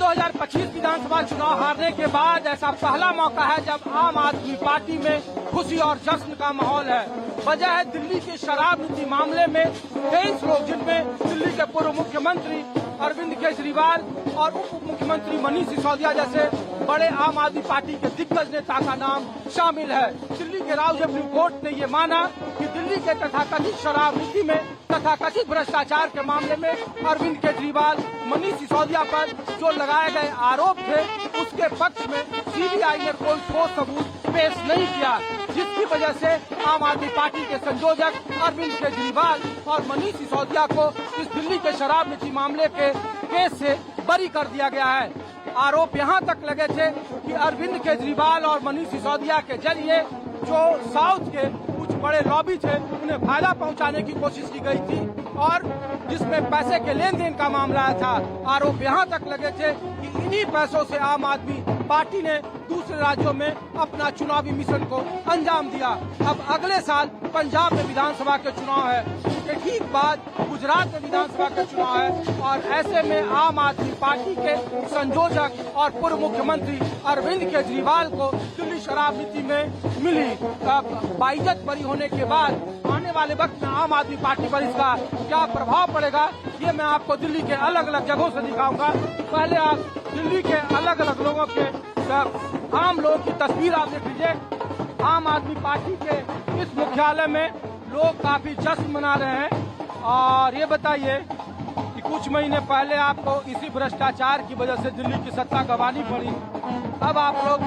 2025 विधानसभा चुनाव हारने के बाद ऐसा पहला मौका है जब आम आदमी पार्टी में खुशी और जश्न का माहौल है। वजह है दिल्ली के शराब नीति मामले में 23 लोग, जिनमें दिल्ली के पूर्व मुख्यमंत्री अरविंद केजरीवाल और उप मुख्यमंत्री मनीष सिसोदिया जैसे बड़े आम आदमी पार्टी के दिग्गज नेता का नाम शामिल है। दिल्ली के राज्य सुप्रीम कोर्ट ने ये माना कि दिल्ली के तथाकथित शराब नीति में तथाकथित भ्रष्टाचार के मामले में अरविंद केजरीवाल, मनीष सिसोदिया पर जो लगाए गए आरोप थे, उसके पक्ष में सीबीआई ने कोई ठोस सबूत पेश नहीं किया, जिसकी वजह से आम आदमी पार्टी के संयोजक अरविंद केजरीवाल और मनीष सिसोदिया को इस दिल्ली के शराब नीति मामले के केस से बरी कर दिया गया है। आरोप यहाँ तक लगे थे कि अरविंद केजरीवाल और मनीष सिसोदिया के जरिए जो साउथ के कुछ बड़े लॉबी थे, उन्हें फायदा पहुंचाने की कोशिश की गई थी और जिसमें पैसे के लेन देन का मामला था। आरोप यहाँ तक लगे थे कि इन्हीं पैसों से आम आदमी पार्टी ने दूसरे राज्यों में अपना चुनावी मिशन को अंजाम दिया। अब अगले साल पंजाब में विधानसभा के चुनाव है, उसके ठीक बाद गुजरात में विधानसभा का चुनाव है और ऐसे में आम आदमी पार्टी के संयोजक और पूर्व मुख्यमंत्री अरविंद केजरीवाल को दिल्ली शराब नीति में मिली बाइज्जत बरी होने के बाद आने वाले वक्त में आम आदमी पार्टी पर इसका क्या प्रभाव पड़ेगा, ये मैं आपको दिल्ली के अलग अलग जगहों से दिखाऊंगा। पहले आप दिल्ली के अलग अलग लोगों के आम लोगों की तस्वीर आप देख लीजिए। आम आदमी पार्टी के इस मुख्यालय में लोग काफी जश्न मना रहे हैं और ये बताइए कि कुछ महीने पहले आपको इसी भ्रष्टाचार की वजह से दिल्ली की सत्ता गंवानी पड़ी। अब आप लोग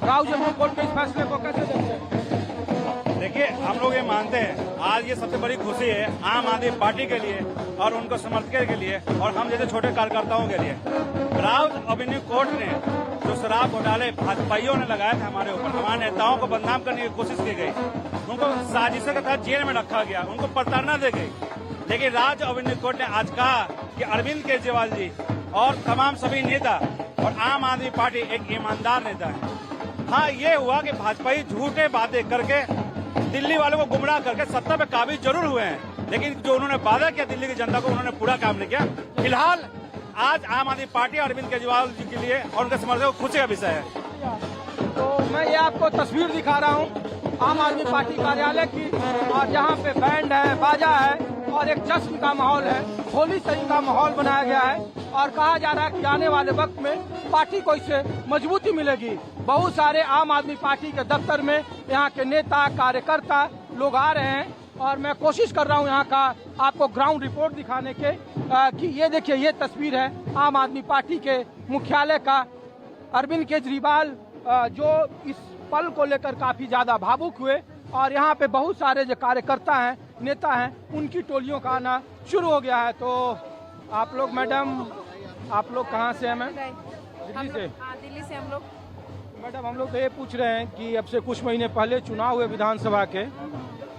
राज्य सुप्रीम कोर्ट के इस फैसले को कैसे देखते हैं? देखिए, हम लोग ये मानते हैं आज ये सबसे बड़ी खुशी है आम आदमी पार्टी के लिए और उनको समर्थकों के लिए और हम जैसे छोटे कार्यकर्ताओं के लिए। राज्य सुप्रीम कोर्ट ने जो शराब घोटाले भाजपाइयों ने लगाए थे हमारे ऊपर, हमारे नेताओं को बदनाम करने की कोशिश की गई, उनको साजिशों के तहत जेल में रखा गया, उनको प्रताड़ना दी गई। लेकिन राज्य सुप्रीम कोर्ट ने आज कहा कि अरविंद केजरीवाल जी और तमाम सभी नेता और आम आदमी पार्टी एक ईमानदार नेता है। हाँ, ये हुआ कि भाजपाई झूठे बातें करके दिल्ली वालों को गुमराह करके सत्ता पे काबिज जरूर हुए हैं, लेकिन जो उन्होंने वादा किया दिल्ली की जनता को, उन्होंने पूरा काम नहीं किया। फिलहाल आज आम आदमी पार्टी अरविंद केजरीवाल जी के लिए और उनके समर्थकों को खुशी का विषय है। तो मैं ये आपको तस्वीर दिखा रहा हूँ आम आदमी पार्टी कार्यालय की, और जहाँ पे बैंड है, बाजा है और एक जश्न का माहौल है, होली सही का माहौल बनाया गया है और कहा जा रहा है कि आने वाले वक्त में पार्टी को इससे मजबूती मिलेगी। बहुत सारे आम आदमी पार्टी के दफ्तर में यहाँ के नेता कार्यकर्ता लोग आ रहे हैं और मैं कोशिश कर रहा हूँ यहाँ का आपको ग्राउंड रिपोर्ट दिखाने के कि ये देखिए, ये तस्वीर है आम आदमी पार्टी के मुख्यालय का। अरविंद केजरीवाल जो इस पल को लेकर काफी ज्यादा भावुक हुए और यहाँ पे बहुत सारे जो कार्यकर्ता हैं, नेता हैं, उनकी टोलियों का आना शुरू हो गया है। तो आप लोग मैडम, आप लोग कहाँ से हैं? मैम दिल्ली से। दिल्ली से हम लोग। मैडम, हम लोग तो ये पूछ रहे हैं कि अब से कुछ महीने पहले चुनाव हुए विधानसभा के,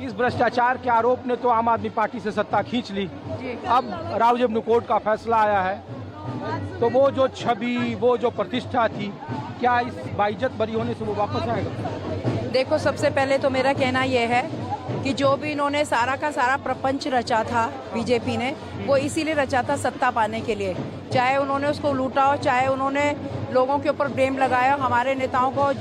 इस भ्रष्टाचार के आरोप ने तो आम आदमी पार्टी से सत्ता खींच ली। अब राज्य सुप्रीम कोर्ट का फैसला आया है, तो वो जो छवि, वो जो प्रतिष्ठा थी, क्या इस बाइज्जत बरी होने से वो वापस आएगा? देखो, सबसे पहले तो मेरा कहना यह है कि जो भी इन्होंने सारा का सारा प्रपंच रचा था बीजेपी ने, वो इसीलिए रचा था सत्ता पाने के लिए। चाहे उन्होंने उसको लूटा हो, चाहे उन्होंने लोगों के ऊपर ब्लेम लगाया, हमारे नेताओं को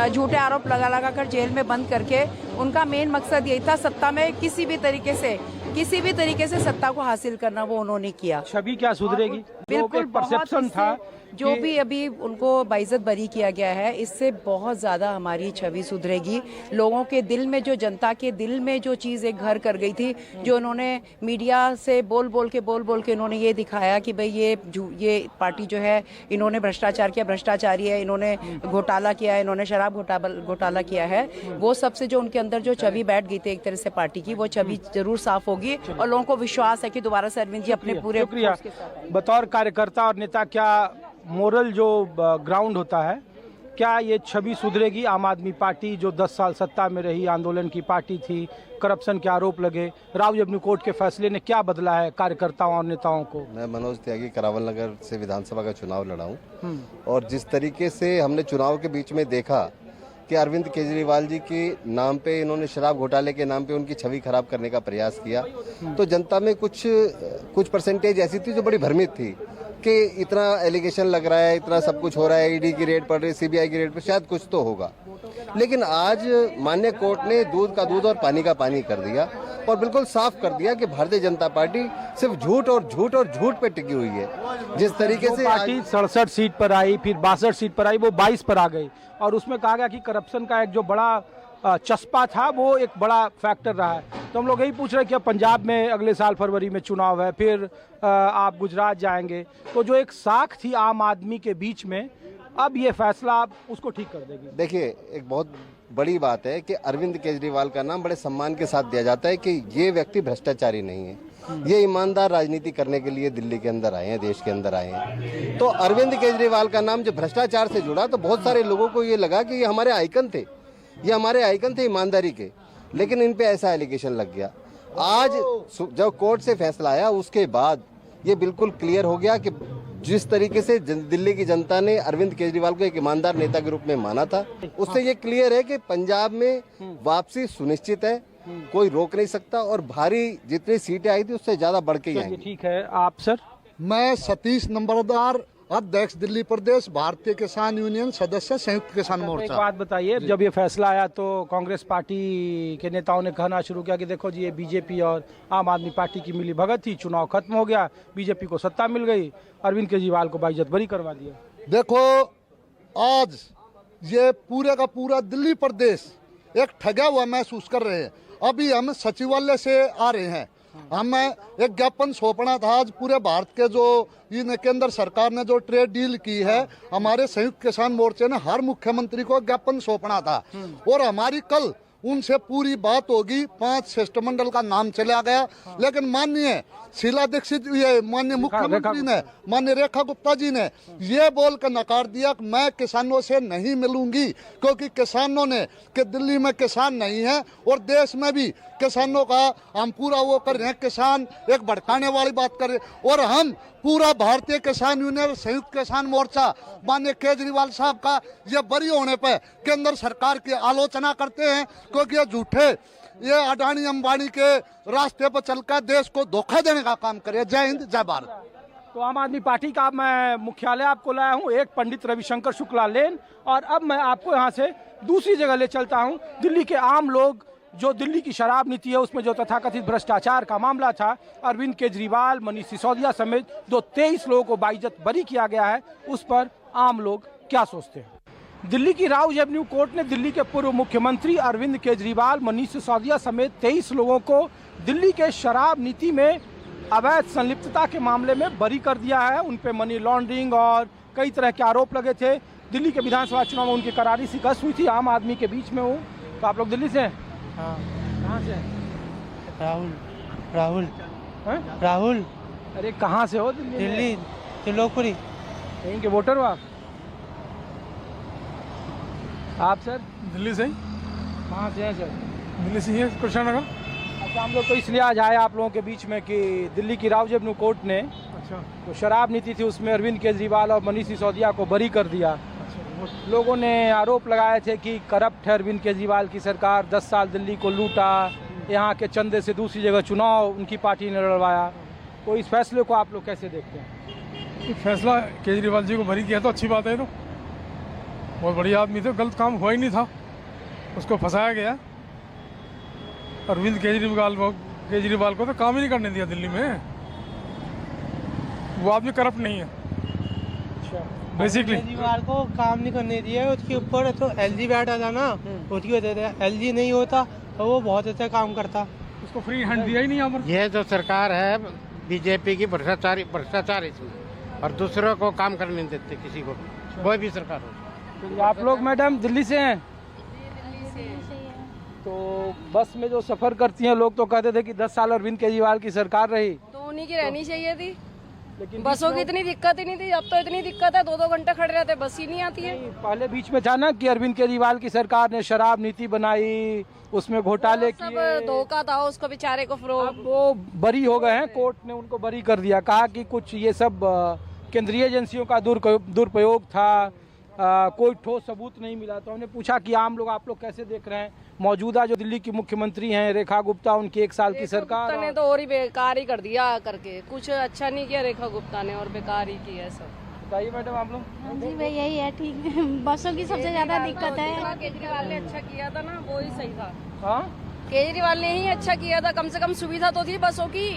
झूठे आरोप लगा कर जेल में बंद करके, उनका मेन मकसद यही था सत्ता में किसी भी तरीके से सत्ता को हासिल करना, वो उन्होंने किया। छवि क्या सुधरेगी? बिल्कुल, परसेप्शन था जो भी अभी उनको बाइज्जत बरी किया गया है, इससे बहुत ज्यादा हमारी छवि सुधरेगी। लोगों के दिल में, जो जनता के दिल में जो चीज एक घर कर गई थी, जो उन्होंने मीडिया से बोल बोल के इन्होंने ये दिखाया कि भाई ये पार्टी जो है, इन्होंने भ्रष्टाचार किया, भ्रष्टाचारी है, इन्होंने घोटाला किया है, इन्होंने शराब घोटाला किया है, वो सबसे जो उनके अंदर जो छवि बैठ गई थी एक तरह से पार्टी की, वो छवि जरूर साफ होगी और लोगों को विश्वास है कि दोबारा से अरविंद जी अपने पूरे बतौर कार्यकर्ता और नेता, क्या मोरल जो ग्राउंड होता है, क्या ये छवि सुधरेगी? आम आदमी पार्टी जो 10 साल सत्ता में रही, आंदोलन की पार्टी थी, करप्शन के आरोप लगे, राज्य सुप्रीम कोर्ट के फैसले ने क्या बदला है कार्यकर्ताओं और नेताओं को? मैं मनोज त्यागी करावल नगर से विधानसभा का चुनाव लड़ा हूं और जिस तरीके से हमने चुनाव के बीच में देखा कि अरविंद केजरीवाल जी के नाम पे इन्होंने शराब घोटाले के नाम पे उनकी छवि खराब करने का प्रयास किया, तो जनता में कुछ परसेंटेज ऐसी थी जो बड़ी भ्रमित थी कि इतना एलिगेशन लग रहा है, इतना सब कुछ हो रहा है, ईडी की रेड पड़ रही है, सीबीआई की रेड पर, शायद कुछ तो होगा। लेकिन आज माननीय कोर्ट ने दूध का दूध और पानी का पानी कर दिया और बिल्कुल साफ कर दिया कि भारतीय जनता पार्टी सिर्फ झूठ और झूठ और झूठ पे टिकी हुई है। जिस तरीके से पार्टी 67 सीट पर आई, फिर 62 सीट पर आई, वो 22 पर आ गई और उसमें कहा गया कि करप्शन का एक जो बड़ा चस्पा था वो एक बड़ा फैक्टर रहा है। तो हम लोग यही पूछ रहे हैं कि अब पंजाब में अगले साल फरवरी में चुनाव है, फिर आप गुजरात जाएंगे, तो जो एक साख थी आम आदमी के बीच में, अब ये फैसला आप उसको ठीक कर देगी। देखिए, एक बहुत बड़ी बात है कि अरविंद केजरीवाल का नाम बड़े सम्मान के साथ दिया जाता है कि ये व्यक्ति भ्रष्टाचारी नहीं है, ये ईमानदार राजनीति करने के लिए दिल्ली के अंदर आए हैं, देश के अंदर आए हैं। तो अरविंद केजरीवाल का नाम जब भ्रष्टाचार से जुड़ा तो बहुत सारे लोगों को ये लगा कि ये हमारे आइकन थे, ये हमारे आइकन थे ईमानदारी के, लेकिन इन पे ऐसा एलिगेशन लग गया। आज जब कोर्ट से फैसला आया उसके बाद ये बिल्कुल क्लियर हो गया कि जिस तरीके से दिल्ली की जनता ने अरविंद केजरीवाल को एक ईमानदार नेता के रूप में माना था, उससे ये क्लियर है कि पंजाब में वापसी सुनिश्चित है, कोई रोक नहीं सकता और भारी जितनी सीटें आई थी उससे ज्यादा बढ़ के ही आएंगी। ठीक है, आप सर? मैं सतीश नंबरदार, अध्यक्ष दिल्ली प्रदेश भारतीय किसान यूनियन, सदस्य संयुक्त किसान एक मोर्चा। बात बताइए, जब ये फैसला आया तो कांग्रेस पार्टी के नेताओं ने कहना शुरू किया कि देखो जी, ये बीजेपी और आम आदमी पार्टी की मिली भगत थी, चुनाव खत्म हो गया, बीजेपी को सत्ता मिल गई, अरविंद केजरीवाल को बाइज्जत बरी करवा दिया। देखो, आज ये पूरे का पूरा दिल्ली प्रदेश एक ठगा हुआ महसूस कर रहे हैं। अभी हम सचिवालय से आ रहे हैं, हमें एक ज्ञापन सौंपना था। आज पूरे भारत के जो इन केंद्र सरकार ने जो ट्रेड डील की है, हमारे संयुक्त किसान मोर्चे ने हर मुख्यमंत्री को ज्ञापन सौंपना था और हमारी कल उनसे पूरी बात होगी। 5 शिष्टमंडल का नाम चला गया, लेकिन माननीय शीला दीक्षित, ये माननीय मुख्यमंत्री ने, माननीय रेखा गुप्ता जी ने ये बोल कर नकार दिया कि मैं किसानों से नहीं मिलूंगी, क्योंकि किसानों ने कि दिल्ली में किसान नहीं है और देश में भी किसानों का हम पूरा वो कर रहे हैं। किसान एक भड़काने वाली बात कर रहे और हम पूरा भारतीय किसान यूनियन, संयुक्त किसान मोर्चा माननीय केजरीवाल साहब का ये बरी होने पर केंद्र सरकार की आलोचना करते हैं, क्योंकि ये झूठे, ये अडानी अंबानी के रास्ते पर चलकर देश को धोखा देने का काम करे। जय हिंद, जय भारत। तो आम आदमी पार्टी का मैं मुख्यालय आपको लाया हूँ, एक पंडित रविशंकर शुक्ला लेन, और अब मैं आपको यहाँ से दूसरी जगह ले चलता हूँ। दिल्ली के आम लोग, जो दिल्ली की शराब नीति है उसमें जो तथाकथित भ्रष्टाचार का मामला था, अरविंद केजरीवाल, मनीष सिसोदिया समेत जो 23 लोगों को बाइज्जत बरी किया गया है, उस पर आम लोग क्या सोचते हैं। दिल्ली की राउज एवेन्यू कोर्ट ने दिल्ली के पूर्व मुख्यमंत्री अरविंद केजरीवाल, मनीष सिसोदिया समेत 23 लोगों को दिल्ली के शराब नीति में अवैध संलिप्तता के मामले में बरी कर दिया है। उन पे मनी लॉन्ड्रिंग और कई तरह के आरोप लगे थे। दिल्ली के विधानसभा चुनाव में उनकी करारी शिकस्त हुई थी। आम आदमी के बीच में हूँ। तो आप लोग दिल्ली से हैं? हाँ। कहाँ से? राहुल। हैं? राहुल। अरे कहाँ से हो? दिल्ली त्रिलोकपुरी। कहीं के वोटर हो आप? आप सर? दिल्ली से ही। कहाँ से हैं सर? दिल्ली से ही है, कृष्णानगर। अच्छा, हम लोग तो इसलिए आज आए आप लोगों के बीच में कि दिल्ली की राउज एवेन्यू कोर्ट ने अच्छा, जो शराब नीति थी उसमें अरविंद केजरीवाल और मनीष सिसोदिया को बरी कर दिया। लोगों ने आरोप लगाए थे कि करप्ट है अरविंद केजरीवाल की सरकार, 10 साल दिल्ली को लूटा, यहाँ के चंदे से दूसरी जगह चुनाव उनकी पार्टी ने लड़वाया। तो इस फैसले को आप लोग कैसे देखते हैं? ये फैसला केजरीवाल जी को भरी किया तो अच्छी बात है। तो बहुत बढ़िया आदमी थे, गलत काम हुआ ही नहीं था, उसको फंसाया गया। अरविंद केजरीवाल को तो काम ही नहीं करने दिया दिल्ली में। वो आदमी करप्ट नहीं है बेसिकली। केजरीवाल को काम नहीं करने दिया, उसके ऊपर तो एलजी बैठा था ना, उसकी वजह से। एलजी नहीं होता तो वो बहुत अच्छा काम करता। उसको फ्री हैंड दिया ही नहीं यहाँ पर। यह जो सरकार है बीजेपी की, भ्रष्टाचार इसमें, और दूसरों को काम करने नहीं देते किसी को भी, कोई भी सरकार हो। तो आप लोग मैडम दिल्ली से हैं? तो बस में जो सफर करती हैं, लोग तो कहते थे कि 10 साल अरविंद केजरीवाल की सरकार रही, तो उन्हीं की रहनी चाहिए थी। लेकिन बसों की इतनी दिक्कत ही नहीं थी। अब तो इतनी दिक्कत है, 2-2 घंटे खड़े रहते, बस ही नहीं आती है। पहले बीच में था ना कि अरविंद केजरीवाल की सरकार ने शराब नीति बनाई, उसमें घोटाले सब किए, धोखा था उसको बेचारे को। अब वो बरी हो गए हैं, कोर्ट ने उनको बरी कर दिया। कहा कि कुछ ये सब केंद्रीय एजेंसियों का दुरुपयोग था, कोई ठोस सबूत नहीं मिला। तो हमने पूछा कि आम लोग, आप लोग कैसे देख रहे हैं मौजूदा जो दिल्ली की मुख्यमंत्री हैं रेखा गुप्ता, उनकी 1 साल की सरकार गुप्ता ने तो और ही बेकार ही कर दिया करके, कुछ अच्छा नहीं किया रेखा गुप्ता ने और बेकार ही किया सब। बताइए मैडम आप लोग। जी भाई यही है, ठीक है। बसों की सबसे ज्यादा दिक्कत है। केजरीवाल ने अच्छा किया था ना, वो ही सही था। हाँ, केजरीवाल ने ही अच्छा किया था, कम से कम सुविधा तो थी बसों की,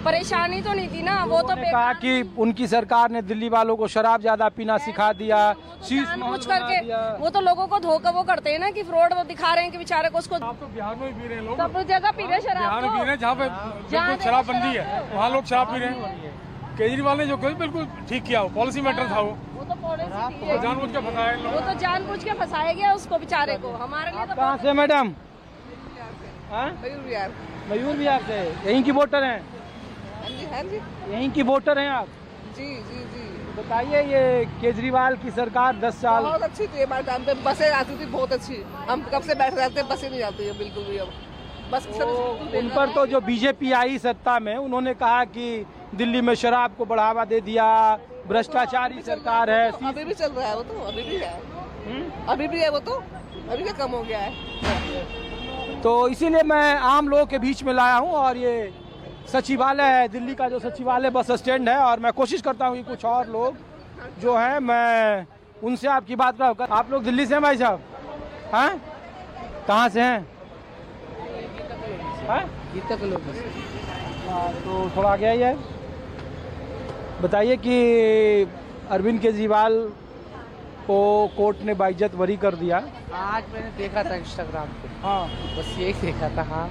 परेशानी तो नहीं थी ना। वो तो कहा कि उनकी सरकार ने दिल्ली वालों को शराब ज्यादा पीना सिखा दिया, कुछ करके वो तो लोगों को धोखा वो करते हैं ना कि फ्रॉड वो दिखा रहे हैं कि बेचारे को उसको। आप तो बिहार में भी पी रहे हैं लोग, सब जगह पी रहे शराब, बिहार में पी रहे हैं जहाँ पे बिल्कुल शराबबंदी है, वहाँ लोग शराब पी रहे हैं। केजरीवाल ने जो कोई बिल्कुल ठीक किया, वो पॉलिसी मैटर था, वो तो पॉलिसी थी, जानबूझ के फंसाया लोग। वो तो जानबूझ के फंसाया गया उसको बेचारे को। हमारे लिए तो कहाँ से मैडम? मयूर बिहार से। यहीं की वोटर हैं? हाँ जी, यहीं की वोटर हैं आप? जी जी जी। बताइए, ये केजरीवाल की सरकार 10 साल बहुत अच्छी थी हमारे टाइम पे, बसें आती थी बहुत अच्छी। हम कब से बैठ रहते हैं, बसें नहीं आती है बिल्कुल भी अब। बस उन पर तो जो बीजेपी आई सत्ता में, उन्होंने कहा कि दिल्ली में शराब को बढ़ावा दे दिया, भ्रष्टाचारी सरकार है। अभी भी चल रहा है वो तो, अभी भी है, अभी भी है वो तो, अभी भी कम हो गया है। तो इसीलिए मैं आम लोगों के बीच में लाया हूँ। और ये सचिवालय है, दिल्ली का जो सचिवालय बस स्टैंड है, और मैं कोशिश करता हूँ कि कुछ और लोग जो हैं मैं उनसे आपकी बात कर। आप लोग दिल्ली से हैं भाई साहब? हैं, कहाँ से हैं? गीता कॉलोनी। तो थोड़ा आगे आइए। बताइए कि अरविंद केजरीवाल को कोर्ट ने बाइज्जत बरी कर दिया। आज मैंने देखा था इंस्टाग्राम पे। हाँ, बस यही देखा था। हाँ,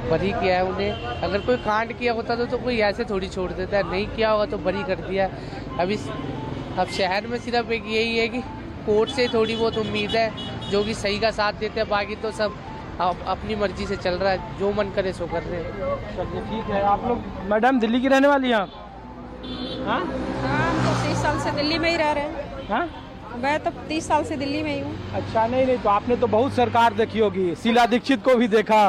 बरी किया है उन्हें। अगर कोई कांड किया होता तो कोई ऐसे थोड़ी छोड़ देता है, नहीं किया होगा तो बरी कर दिया। अब शहर में सिर्फ एक यही है कि कोर्ट से थोड़ी बहुत उम्मीद है, जो कि सही का साथ देते हैं, बाकी तो सब अपनी मर्जी से चल रहा है, जो मन करे सो कर रहे हैं। चलिए ठीक है। आप लोग मैडम दिल्ली की रहने वाली हैं आप? हाँ, हम तो 30 साल से दिल्ली में ही रह रहे हैं। हाँ, मैं तो 30 साल से दिल्ली में ही हूँ। अच्छा, नहीं तो आपने तो बहुत सरकार देखी होगी, शीला दीक्षित को भी देखा,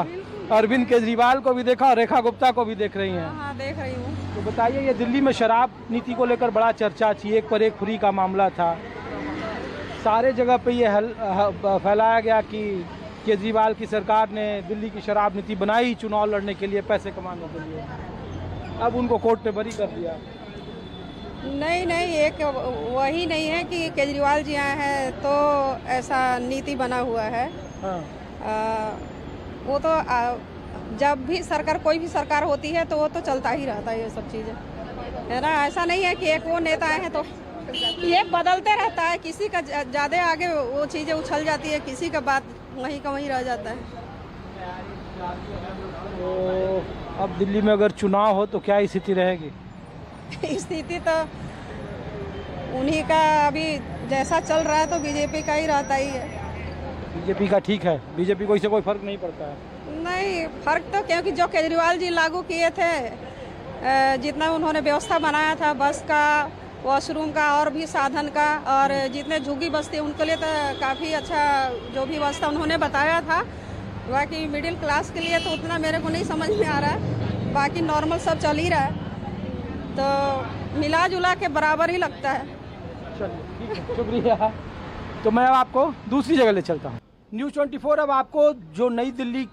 अरविंद केजरीवाल को भी देखा, और रेखा गुप्ता को भी देख रही हैं। हाँ, देख रही हूँ। तो बताइए, ये दिल्ली में शराब नीति को लेकर बड़ा चर्चा थी, 1 पर 1 फ्री का मामला था, सारे जगह पे ये फैलाया गया कि केजरीवाल की सरकार ने दिल्ली की शराब नीति बनाई चुनाव लड़ने के लिए, पैसे कमाने के लिए। अब उनको कोर्ट ने बरी कर दिया। नहीं, एक वही नहीं है कि केजरीवाल जी आए हैं तो ऐसा नीति बना हुआ है। हाँ। वो तो जब भी सरकार, कोई भी सरकार होती है तो वो तो चलता ही रहता है ये सब चीज़ें, है ना। ऐसा नहीं है कि एक वो नेता आए हैं तो ये बदलते रहता है, किसी का ज़्यादा आगे वो चीज़ें उछल जाती है, किसी का बात वहीं का वहीं रह जाता है। तो अब दिल्ली में अगर चुनाव हो तो क्या स्थिति रहेगी? स्थिति तो उन्हीं का अभी जैसा चल रहा है तो बीजेपी का ही रहता ही है। बीजेपी का ठीक है, बीजेपी को इससे कोई फर्क नहीं पड़ता है? नहीं फर्क तो, क्योंकि जो केजरीवाल जी लागू किए थे, जितना उन्होंने व्यवस्था बनाया था बस का, वॉशरूम का और भी साधन का, और जितने झुग्गी बस्ती उनके लिए तो काफ़ी अच्छा जो भी व्यवस्था उन्होंने बताया था। बाकी मिडिल क्लास के लिए तो उतना मेरे को नहीं समझ में आ रहा है, बाकी नॉर्मल सब चल ही रहा है, तो मिला जुला के बराबर ही लगता है। चलिए ठीक है, शुक्रिया। तो मैं अब आपको दूसरी जगह ले चलता हूँ। न्यूज़ 24 अब आपको जो नई दिल्ली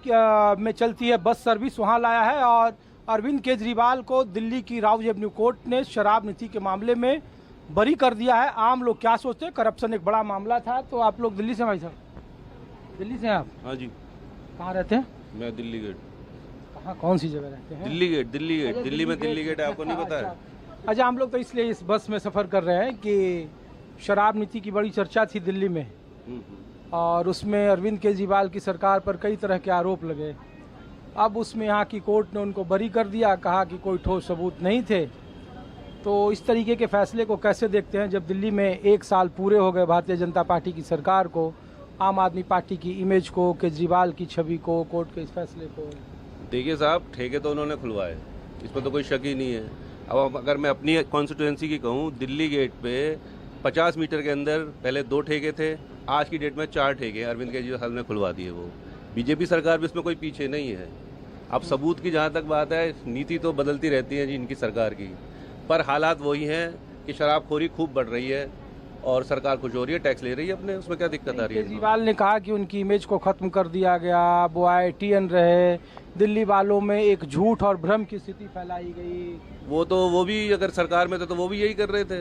में चलती है बस सर्विस, वहाँ लाया है। और अरविंद केजरीवाल को दिल्ली की राउज एवेन्यू कोर्ट ने शराब नीति के मामले में बरी कर दिया है। आम लोग क्या सोचते हैं, करप्शन एक बड़ा मामला था। तो आप लोग दिल्ली से, भाई साहब दिल्ली से हैं आप? हाँ जी। कहाँ रहते हैं? मैं दिल्ली गेट। कहाँ, कौन सी जगह रहते हैं? दिल्ली गेट। दिल्ली में दिल्ली गेट है, आपको नहीं पता है? अच्छा, हम लोग तो इसलिए इस बस में सफ़र कर रहे हैं कि शराब नीति की बड़ी चर्चा थी दिल्ली में, और उसमें अरविंद केजरीवाल की सरकार पर कई तरह के आरोप लगे। अब उसमें यहाँ की कोर्ट ने उनको बरी कर दिया, कहा कि कोई ठोस सबूत नहीं थे। तो इस तरीके के फैसले को कैसे देखते हैं, जब दिल्ली में 1 साल पूरे हो गए भारतीय जनता पार्टी की सरकार को, आम आदमी पार्टी की इमेज को, केजरीवाल की छवि को, कोर्ट के इस फैसले को? देखिए साहब, ठेके तो उन्होंने खुलवाए, इस पर तो कोई शक ही नहीं है। अब अगर मैं अपनी कॉन्स्टिट्यूएंसी की कहूँ, दिल्ली गेट पे 50 मीटर के अंदर पहले 2 ठेके थे, आज की डेट में 4 ठेके अरविंद केजरीवाल ने खुलवा दिए। वो बीजेपी सरकार भी इसमें कोई पीछे नहीं है। अब सबूत की जहाँ तक बात है, नीति तो बदलती रहती है जी इनकी सरकार की, पर हालात वही हैं कि शराबखोरी खूब बढ़ रही है और सरकार खुश हो रही है, टैक्स ले रही है अपने, उसमें क्या दिक्कत आ रही है? केजरीवाल ने कहा कि उनकी इमेज को खत्म कर दिया गया, वो IITian रहे, दिल्ली वालों में एक झूठ और भ्रम की स्थिति फैलाई गई। वो भी अगर सरकार में थे तो वो भी यही कर रहे थे।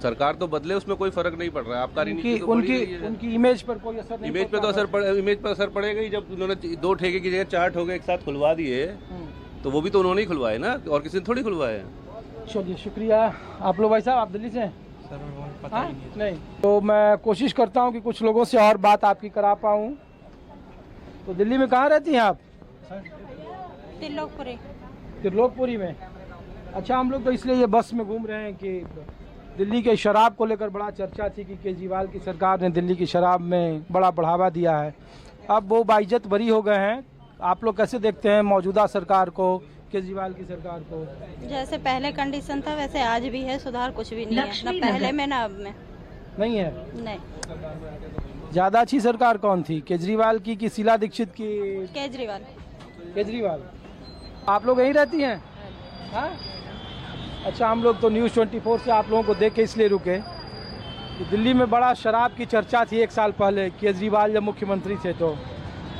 सरकार तो बदले, उसमें कोई फर्क नहीं पड़ रहा है। आबकारी नीति तो उनकी इमेज पर कोई असर नहीं, इमेज पे तो इमेज पर असर पड़ेगा ही। जब उन्होंने 2 ठेके की जगह 4 ठेके एक साथ खुलवा दिए, तो वो भी तो उन्होंने ही खुलवाए ना, और किसी ने थोड़ी खुलवाए। चलिए शुक्रिया। आप लोग भाई साहब, आप दिल्ली से हैं? पता नहीं। तो मैं कोशिश करता हूँ कि कुछ लोगों से और बात आपकी करा पाऊँ। तो दिल्ली में कहाँ रहती हैं आप? त्रिलोकपुरी में। अच्छा, हम लोग तो इसलिए ये बस में घूम रहे हैं कि दिल्ली के शराब को लेकर बड़ा चर्चा थी कि केजरीवाल की सरकार ने दिल्ली की शराब में बड़ा बढ़ावा दिया है। अब वो बाइज्जत बरी हो गए हैं। आप लोग कैसे देखते हैं मौजूदा सरकार को, केजरीवाल की सरकार को? जैसे पहले कंडीशन था वैसे आज भी है, सुधार कुछ भी नहीं है, ना पहले में ना अब में। नहीं है? नहीं। ज्यादा अच्छी सरकार कौन थी, केजरीवाल की कि शीला दीक्षित की? केजरीवाल। आप लोग यहीं रहती हैं? हाँ? अच्छा, हम लोग तो न्यूज़ 24 से आप लोगों को देख के इसलिए रुके कि दिल्ली में बड़ा शराब की चर्चा थी 1 साल पहले। केजरीवाल जब मुख्यमंत्री थे तो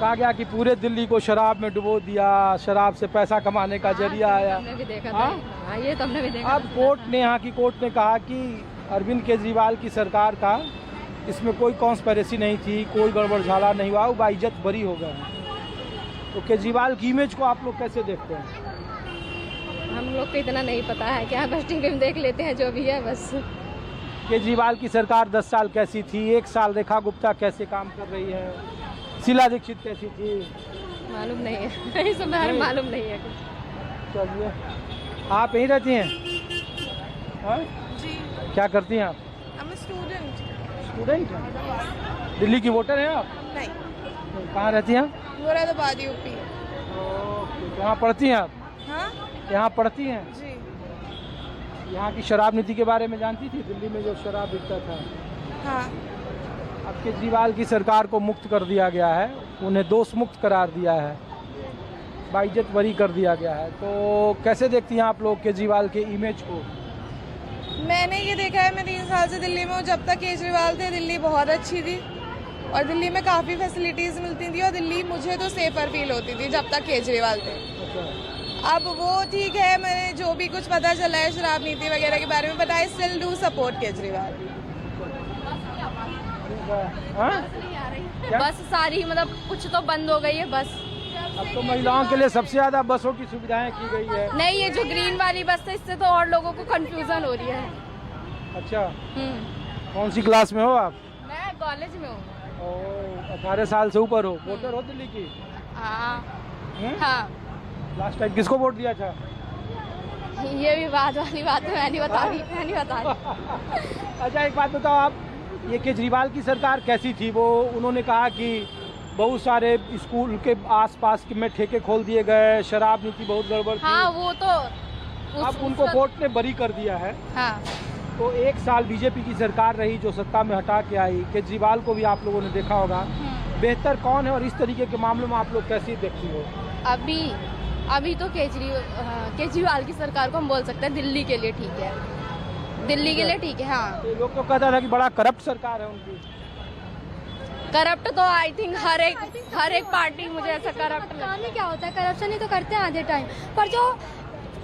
कहा गया कि पूरे दिल्ली को शराब में डुबो दिया, शराब से पैसा कमाने का जरिया आया। ये तो हमने भी देखा। अब यहाँ की कोर्ट ने कहा कि अरविंद केजरीवाल की सरकार का इसमें कोई कॉन्स्पिरेसी नहीं थी, कोई गड़बड़ झाला नहीं हुआ, वो बाइज्जत बरी हो गए। तो केजरीवाल की इमेज को आप लोग कैसे देखते हैं? हम लोग को इतना नहीं पता है, क्या बस टीवी में देख लेते हैं जो भी है बस। केजरीवाल की सरकार 10 साल कैसी थी, 1 साल रेखा गुप्ता कैसे काम कर रही है, शीला दीक्षित कैसी थी? मालूम नहीं है, इस बारे में मालूम नहीं है कुछ। चलिए, आप यहीं रहती हैं? हाँ? जी। क्या करती हैं आप? स्टूडेंट हैं? दिल्ली की वोटर हैं आप? नहीं। कहाँ रहती हैं? मुरादाबाद, यूपी। यहाँ पढ़ती हैं आप? हाँ? यहाँ पढ़ती हैं? जी। यहाँ की शराब नीति के बारे में जानती थी, दिल्ली में जो शराब बिकता था? हाँ। अब केजरीवाल की सरकार को मुक्त कर दिया गया है, उन्हें दोष मुक्त करार दिया है, बाइज्जत बरी कर दिया गया है। तो कैसे देखती हैं आप लोग केजरीवाल के इमेज को? मैंने ये देखा है, मैं 3 साल से दिल्ली में हूँ। जब तक केजरीवाल थे दिल्ली बहुत अच्छी थी और दिल्ली में काफ़ी फैसिलिटीज़ मिलती थी और दिल्ली मुझे तो सेफर फील होती थी जब तक केजरीवाल थे। अब वो ठीक है, मैंने जो भी कुछ पता चला है शराब नीति वगैरह के बारे में, but I still do support Kejriwal. बस सारी मतलब कुछ तो बंद हो गई है बस। अब तो महिलाओं के लिए सबसे ज्यादा बसों की सुविधाएं की गई है। नहीं, ये जो ग्रीन वाली बस है इससे तो और लोगों को कंफ्यूजन हो रही है। अच्छा, कौन सी क्लास में हो आप? मैं कॉलेज में हूँ। 18 साल से ऊपर हो, वोटर हो दिल्ली की? हाँ। लास्ट टाइम किसको वोट दिया था? ये भी बात वाली बात है, मैं नहीं बता रही। अच्छा, एक बात बताओ आप, ये केजरीवाल की सरकार कैसी थी? वो उन्होंने कहा कि बहुत सारे स्कूल के आसपास में ठेके खोल दिए गए, शराब नीति बहुत गड़बड़ थी। हाँ, वो तो अब उनको कोर्ट ने बरी कर दिया है। हाँ। तो 1 साल बीजेपी की सरकार रही जो सत्ता में हटा के आई, केजरीवाल को भी आप लोगों ने देखा होगा। बेहतर कौन है और इस तरीके के मामलों में आप लोग कैसे देखती हो? अभी तो केजरीवाल की सरकार को हम बोल सकते हैं दिल्ली के लिए ठीक है, दिल्ली के लिए ठीक है। हाँ, लोग तो कहता था कि बड़ा करप्ट सरकार है उनकी। करप्ट तो आई थिंक हर एक पार्टी मुझे ऐसा करप्ट में क्या होता है, करप्शन ही तो करते हैं आधे टाइम पर। जो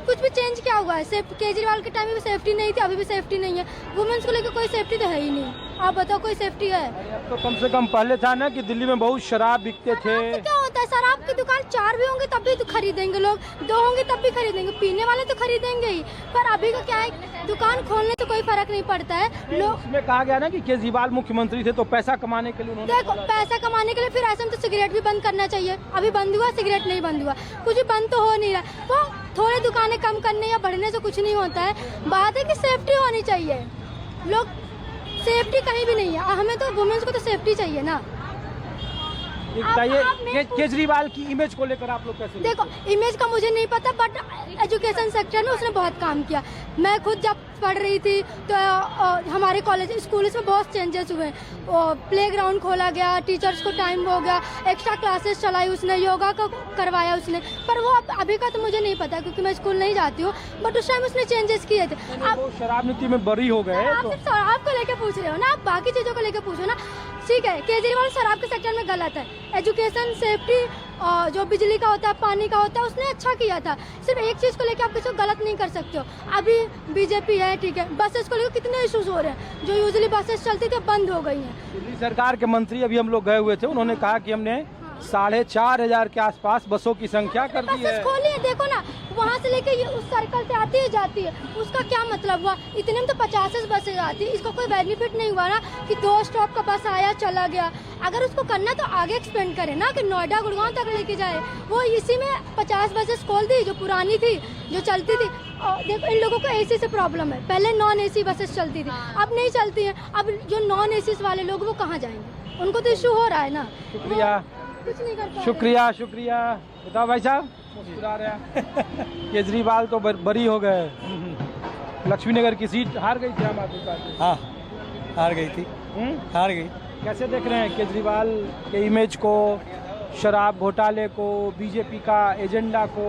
कुछ भी चेंज क्या हुआ है, केजरीवाल के टाइम में भी सेफ्टी नहीं थी, अभी भी सेफ्टी नहीं है। वुमेन्स को लेकर कोई सेफ्टी तो है ही नहीं। आप बताओ कोई सेफ्टी है? तो कम से कम पहले था ना कि दिल्ली में बहुत शराब बिकते थे। तो क्या होता है, शराब की दुकान 4 भी होंगे तब भी तो खरीदेंगे लोग, 2 होंगे तब भी खरीदेंगे, पीने वाले तो खरीदेंगे ही। पर अभी का क्या है, दुकान खोलने से कोई फर्क नहीं पड़ता है। लोग इसमें कहा गया ना कि केजरीवाल मुख्यमंत्री थे तो पैसा कमाने के लिए उन्होंने पैसा कमाने के लिए फिर ऐसा तो सिगरेट भी बंद करना चाहिए। अभी बंद हुआ, सिगरेट नहीं बंद हुआ, कुछ भी बंद तो हो नहीं रहा। तो थोड़ी दुकानें कम करने या बढ़ने से कुछ नहीं होता है। बात है कि सेफ्टी होनी चाहिए। लोग सेफ्टी कहीं भी नहीं है, हमें तो वुमेन्स को तो सेफ्टी चाहिए ना। बताइए केजरीवाल की इमेज को लेकर आप लोग कैसे देखो, इमेज का मुझे नहीं पता, बट एजुकेशन सेक्टर में उसने बहुत काम किया। मैं खुद जब पढ़ रही थी तो हमारे कॉलेज स्कूल में बहुत चेंजेस हुए। प्लेग्राउंड खोला गया, टीचर्स को टाइम हो गया, एक्स्ट्रा क्लासेस चलाई उसने, योगा को करवाया उसने। पर वो अभी का तो मुझे नहीं पता क्योंकि मैं स्कूल नहीं जाती हूँ, बट उस टाइम उसने चेंजेस किए थे। आप शराब नीति में बरी हो गए। आप सिर्फ शराब को लेकर पूछ रहे हो ना, आप बाकी चीजों को लेकर पूछो ना। ठीक है, केजरीवाल शराब के सेक्टर में गलत है। एजुकेशन, सेफ्टी, जो बिजली का होता है, पानी का होता है, उसने अच्छा किया था। सिर्फ एक चीज को लेकर आप किसी को गलत नहीं कर सकते हो। अभी बीजेपी है, ठीक है, बसेस को लेकर कितने इश्यूज हो रहे हैं। जो यूजुअली बसेस चलती थी बंद हो गई हैं। दिल्ली सरकार के मंत्री अभी हम लोग गए हुए थे, उन्होंने कहा कि हमने 4,500 के आसपास बसों की संख्या कर दी है। खोली है, देखो ना, वहाँ से लेके ये उस सर्कल से आती ही जाती है। उसका क्या मतलब हुआ? इतने में तो 50 बसें आती है। इसको कोई बेनिफिट नहीं हुआ ना कि 2 स्टॉप का बस आया चला गया। अगर उसको करना तो आगे एक्सपेंड करे ना, कि नोएडा गुड़गांव तक लेके जाए। वो इसी में 50 बसेस खोल दी जो पुरानी थी, जो चलती थी। देखो, इन लोगों को एसी से प्रॉब्लम है। पहले नॉन एसी बसेस चलती थी, अब नहीं चलती है। अब जो नॉन एसी वाले लोग वो कहाँ जाएंगे? उनको तो इशू हो रहा है ना। शुक्रिया, कुछ नहीं कर पा शुक्रिया, शुक्रिया। बताओ भाई साहब, मुस्कुरा रहे हैं। केजरीवाल तो बरी हो गए। लक्ष्मीनगर की सीट हार गई थी आम आदमी पार्टी। हाँ, हार गई थी, हार गई। कैसे देख रहे हैं केजरीवाल के इमेज को, शराब घोटाले को, बीजेपी का एजेंडा को?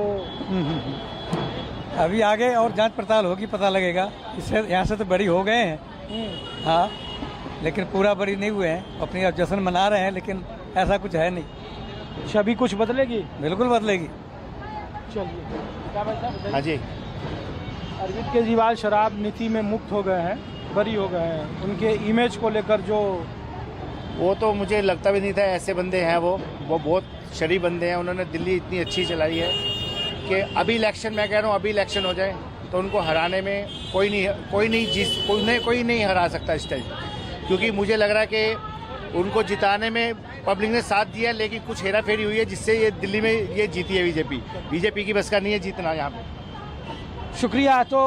अभी आगे और जांच पड़ताल होगी, पता लगेगा। इससे यहाँ से तो बरी हो गए हैं, हाँ, लेकिन पूरा बरी नहीं हुए हैं। अपनी अब जश्न मना रहे हैं, लेकिन ऐसा कुछ है नहीं। छवि कुछ बदलेगी? बिल्कुल बदलेगी। चलिए, हाँ जी। अरविंद केजरीवाल शराब नीति में मुक्त हो गए हैं, बरी हो गए हैं। उनके इमेज को लेकर जो, वो तो मुझे लगता भी नहीं था ऐसे बंदे हैं वो बहुत शरीफ बंदे हैं। उन्होंने दिल्ली इतनी अच्छी चलाई है कि अभी इलेक्शन, मैं कह रहा हूँ अभी इलेक्शन हो जाए तो उनको हराने में कोई नहीं हरा सकता इस टाइम। क्योंकि मुझे लग रहा है कि उनको जिताने में पब्लिक ने साथ दिया, लेकिन कुछ हेरा फेरी हुई है जिससे ये दिल्ली में ये जीती है बीजेपी की बस का नहीं है जीतना यहाँ पे। शुक्रिया। तो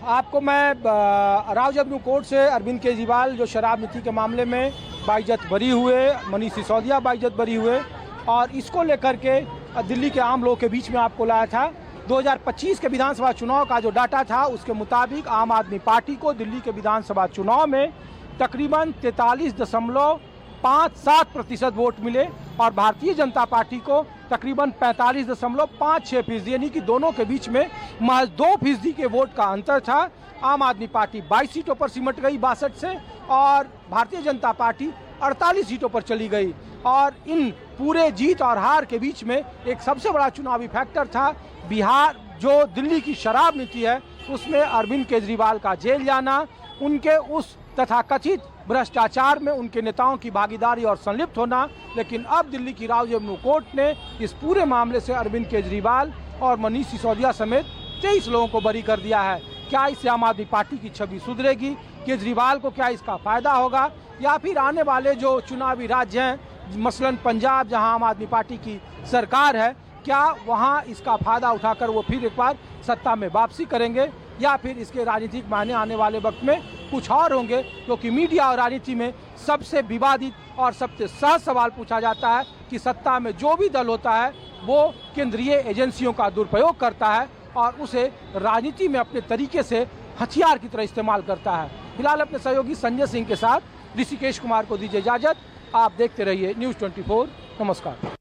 आपको मैं राव एवेन्यू कोर्ट से अरविंद केजरीवाल जो शराब नीति के मामले में बाइज्जत बरी हुए, मनीष सिसोदिया बाइज्जत बरी हुए, और इसको लेकर के दिल्ली के आम लोगों के बीच में आपको लाया था। 2025 के विधानसभा चुनाव का जो डाटा था उसके मुताबिक आम आदमी पार्टी को दिल्ली के विधानसभा चुनाव में तकरीबन 43.57% वोट मिले और भारतीय जनता पार्टी को तकरीबन 45.56%, यानी कि दोनों के बीच में महज 2% के वोट का अंतर था। आम आदमी पार्टी 22 सीटों पर सिमट गई 62 से, और भारतीय जनता पार्टी 48 सीटों पर चली गई। और इन पूरे जीत और हार के बीच में एक सबसे बड़ा चुनावी फैक्टर था बिहार, जो दिल्ली की शराब नीति है उसमें अरविंद केजरीवाल का जेल जाना, उनके उस तथाकथित भ्रष्टाचार में उनके नेताओं की भागीदारी और संलिप्त होना। लेकिन अब दिल्ली की राव एवेन्यू कोर्ट ने इस पूरे मामले से अरविंद केजरीवाल और मनीष सिसोदिया समेत 23 लोगों को बरी कर दिया है। क्या इससे आम आदमी पार्टी की छवि सुधरेगी? केजरीवाल को क्या इसका फायदा होगा, या फिर आने वाले जो चुनावी राज्य हैं, मसलन पंजाब जहां आम आदमी पार्टी की सरकार है, क्या वहां इसका फायदा उठाकर वो फिर एक बार सत्ता में वापसी करेंगे, या फिर इसके राजनीतिक मायने आने वाले वक्त में कुछ और होंगे? क्योंकि मीडिया और राजनीति में सबसे विवादित और सबसे सहज सवाल पूछा जाता है कि सत्ता में जो भी दल होता है वो केंद्रीय एजेंसियों का दुरुपयोग करता है और उसे राजनीति में अपने तरीके से हथियार की तरह इस्तेमाल करता है। फिलहाल अपने सहयोगी संजय सिंह के साथ ऋषिकेश कुमार को दीजिए इजाजत। आप देखते रहिए News 24। नमस्कार।